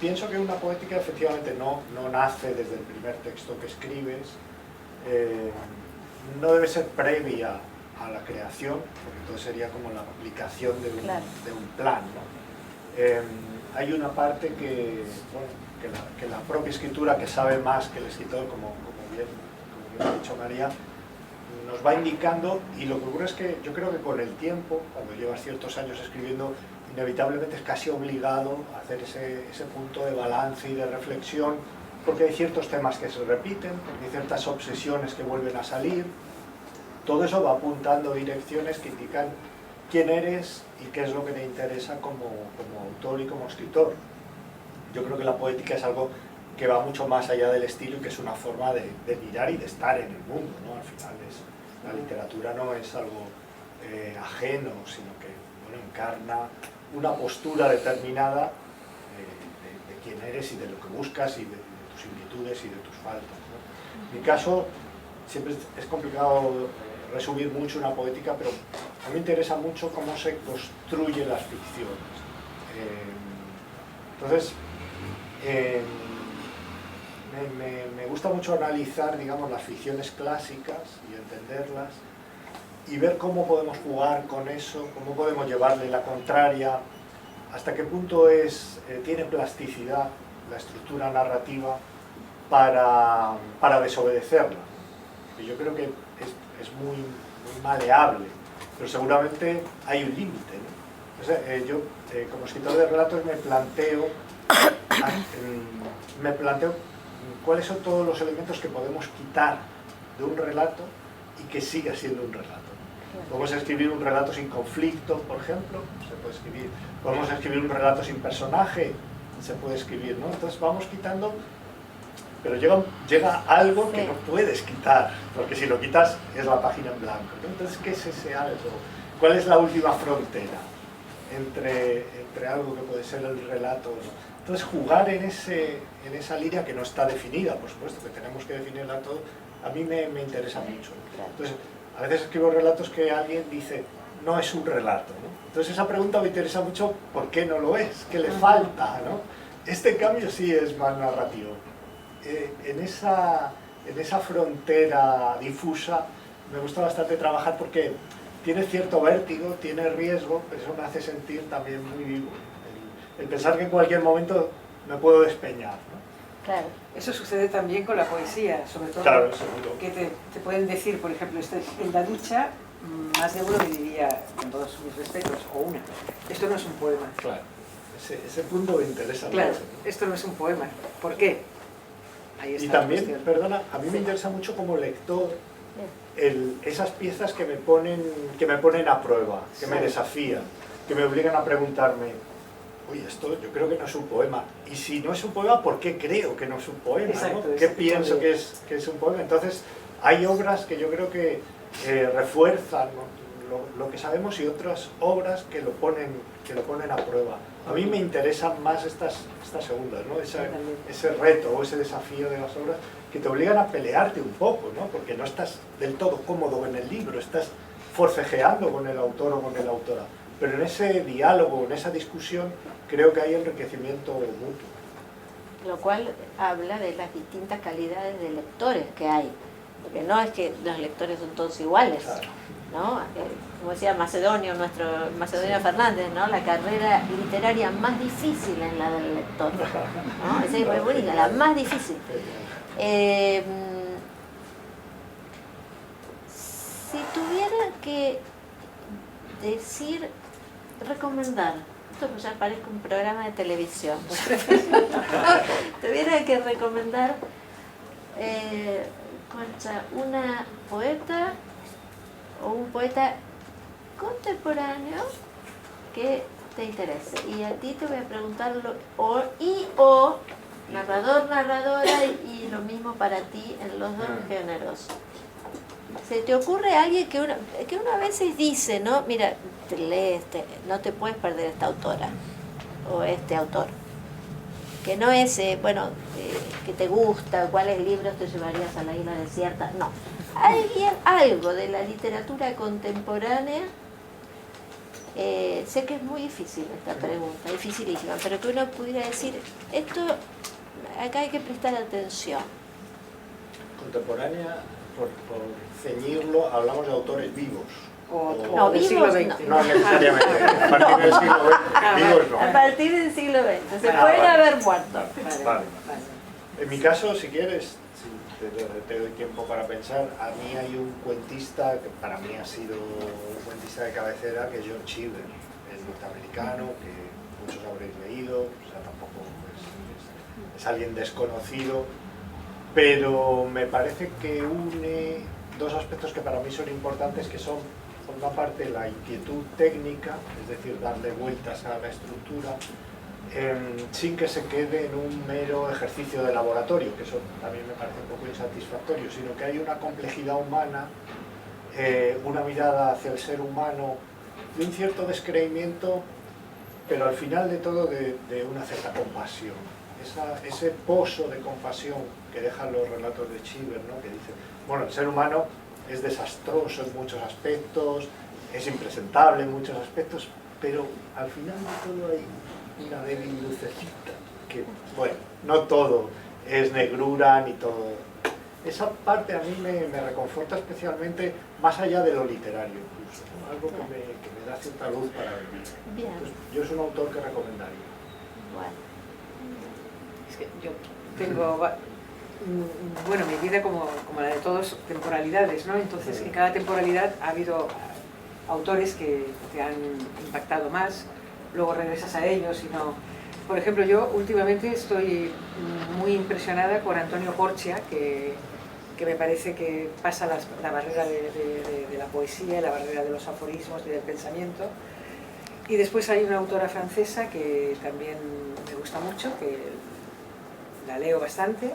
Pienso que una poética efectivamente no nace desde el primer texto que escribes, no debe ser previa a la creación, porque entonces sería como la aplicación de un plan, ¿no? hay una parte que, bueno, que la propia escritura, que sabe más que el escritor, como bien ha dicho María, nos va indicando, y lo que ocurre es que yo creo que con el tiempo, cuando llevas ciertos años escribiendo, inevitablemente es casi obligado a hacer ese punto de balance y de reflexión, porque hay ciertos temas que se repiten, porque hay ciertas obsesiones que vuelven a salir. Todo eso va apuntando direcciones que indican quién eres y qué es lo que te interesa como autor y como escritor. Yo creo que la poética es algo que va mucho más allá del estilo y que es una forma de mirar y de estar en el mundo, ¿no? Al final la literatura no es algo ajeno, sino que, bueno, encarna una postura determinada de quién eres y de lo que buscas y de tus inquietudes y de tus faltas, ¿no? En mi caso, siempre es complicado resumir mucho una poética, pero a mí me interesa mucho cómo se construyen las ficciones. Entonces, me gusta mucho analizar, digamos, las ficciones clásicas y entenderlas y ver cómo podemos jugar con eso, cómo podemos llevarle la contraria, hasta qué punto tiene plasticidad la estructura narrativa para desobedecerla. Y yo creo que es muy maleable, pero seguramente hay un límite, ¿no? O sea, yo, como escritor de relatos, me planteo cuáles son todos los elementos que podemos quitar de un relato y que siga siendo un relato. Podemos escribir un relato sin conflicto, por ejemplo, se puede escribir. Podemos escribir un relato sin personaje, se puede escribir, ¿no? Entonces vamos quitando, pero llega algo que no puedes quitar, porque si lo quitas es la página en blanco, ¿no? Entonces, ¿qué es ese algo? ¿Cuál es la última frontera entre algo que puede ser el relato, ¿no? Entonces, jugar en esa línea que no está definida, por supuesto, que tenemos que definirla todo, a mí me interesa mucho. Entonces, a veces escribo relatos que alguien dice, no es un relato, ¿no? Entonces, esa pregunta me interesa mucho, ¿por qué no lo es? ¿Qué le falta, ¿no? Este, en cambio, sí es más narrativo. En esa frontera difusa me gusta bastante trabajar porque tiene cierto vértigo, tiene riesgo, pero eso me hace sentir también muy vivo. El pensar que en cualquier momento me puedo despeñar, ¿no? Claro. Eso sucede también con la poesía, sobre todo. Claro, seguro. Que te pueden decir, por ejemplo, en la ducha, más de uno me diría, con todos mis respetos, o una, esto no es un poema. Claro, ese punto me interesa claro, mucho. Esto no es un poema. ¿Por qué? Ahí está. Y también, perdona, a mí me interesa mucho como lector esas piezas que me ponen a prueba, que me desafían, que me obligan a preguntarme, oye, esto yo creo que no es un poema. Y si no es un poema, ¿por qué creo que no es un poema? Exacto, ¿no? ¿Qué pienso que es un poema? Entonces, hay obras que yo creo que refuerzan, ¿no?, lo que sabemos, y otras obras que lo ponen a prueba. A mí me interesan más estas segundas, ¿no? Ese reto o ese desafío de las obras que te obligan a pelearte un poco, ¿no? Porque no estás del todo cómodo en el libro, estás forcejeando con el autor o con la autora. Pero en ese diálogo, en esa discusión, creo que hay enriquecimiento mutuo. Lo cual habla de las distintas calidades de lectores que hay. Porque no es que los lectores son todos iguales, claro, ¿no? Como decía Macedonio Fernández, ¿no? La carrera literaria más difícil es la del lector, ¿no? Esa es muy bonita, la más difícil. Si tuviera que recomendar, esto ya parece un programa de televisión, tuviera que recomendar, Concha, una poeta o un poeta contemporáneo que te interese, y a ti te voy a preguntarlo, o narrador, narradora, y lo mismo para ti en los dos géneros. ¿Se te ocurre alguien que uno a veces dice, ¿no? Mira, te lees, no te puedes perder esta autora o este autor? Que no es, que te gusta, cuáles libros te llevarías a la isla desierta, no. Algo de la literatura contemporánea, sé que es muy difícil esta pregunta, dificilísima, pero que uno pudiera decir, esto, acá hay que prestar atención. Contemporánea, por ceñirlo, hablamos de autores vivos. o del siglo vivos XX. No necesariamente, a partir del siglo XX, vivos no. A partir del siglo XX. Se Ah, pueden vale. haber muerto. Vale, Vale. vale. En mi caso, si quieres, si te doy tiempo para pensar, a mí hay un cuentista que para mí ha sido un cuentista de cabecera, que es John Cheever, el norteamericano, que muchos habréis leído, o sea, tampoco es alguien desconocido, pero me parece que une dos aspectos que para mí son importantes, que son, por una parte, la inquietud técnica, es decir, darle vueltas a la estructura, sin que se quede en un mero ejercicio de laboratorio, que eso también me parece un poco insatisfactorio, sino que hay una complejidad humana, una mirada hacia el ser humano, de un cierto descreimiento, pero al final de todo de una cierta compasión. Ese pozo de compasión que dejan los relatos de Cheever, ¿no? Que dice, bueno, el ser humano es desastroso en muchos aspectos, es impresentable en muchos aspectos, pero al final de todo hay una débil lucecita, que, bueno, no todo es negrura ni todo. Esa parte a mí me reconforta especialmente, más allá de lo literario incluso, ¿no? Algo que me da cierta luz para vivir. Bien. Pues, yo es un autor que recomendaría. Bueno. Es que yo tengo, bueno, mi vida como la de todos, temporalidades, ¿no? Entonces, en cada temporalidad ha habido autores que te han impactado más, luego regresas a ellos y no... Por ejemplo, yo últimamente estoy muy impresionada con Antonio Porcia, que me parece que pasa la barrera de la poesía, la barrera de los aforismos y del pensamiento. Y después hay una autora francesa que también me gusta mucho, que la leo bastante.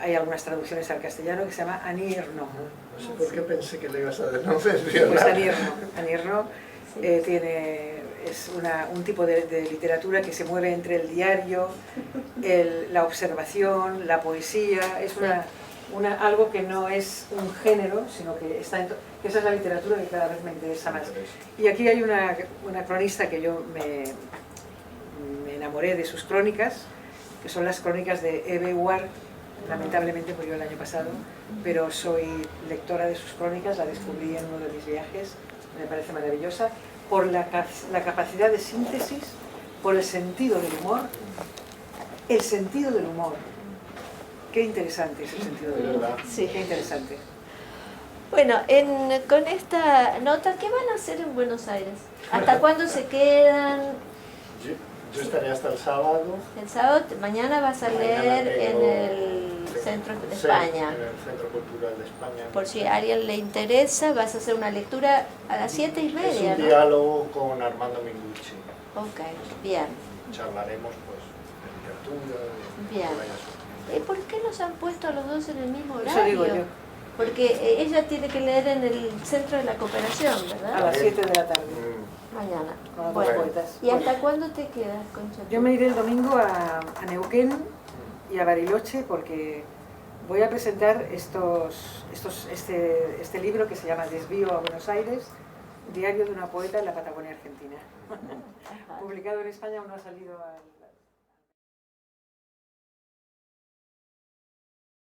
Hay algunas traducciones al castellano, que se llama Annie Ernaux. No sé por qué pensé que le ibas a denunciar. Pues Annie Ernaux es un tipo de literatura que se mueve entre el diario, la observación, la poesía. Es algo que no es un género, sino que esa es la literatura que cada vez me interesa más. Y aquí hay una cronista que yo me enamoré de sus crónicas, que son las crónicas de Eve Ward. Lamentablemente murió el año pasado, pero soy lectora de sus crónicas, la descubrí en uno de mis viajes, me parece maravillosa, por la capacidad de síntesis, por el sentido del humor. El sentido del humor. Qué interesante es el sentido del humor. Sí. Qué interesante. Bueno, con esta nota, ¿qué van a hacer en Buenos Aires? ¿Hasta cuándo se quedan? Yo estaré hasta el sábado. El sábado, mañana vas a leer en el Centro de España. En el Centro Cultural de España. Por si a alguien le interesa, vas a hacer una lectura a las 7:30. Es un ¿no? diálogo con Armando Mingucci. Ok, bien. Charlaremos pues de literatura, de Bien. todo eso. ¿Por qué los han puesto a los dos en el mismo Eso horario? digo yo. Porque ella tiene que leer en el Centro de la Cooperación, A ¿verdad? las 7 de la tarde, Mañana. con las Bueno, dos poetas. ¿y hasta cuándo te quedas, Concha? Yo me iré el domingo a Neuquén y a Bariloche porque voy a presentar este libro que se llama Desvío a Buenos Aires, diario de una poeta en la Patagonia Argentina. Ajá. Publicado en España, aún no ha salido al...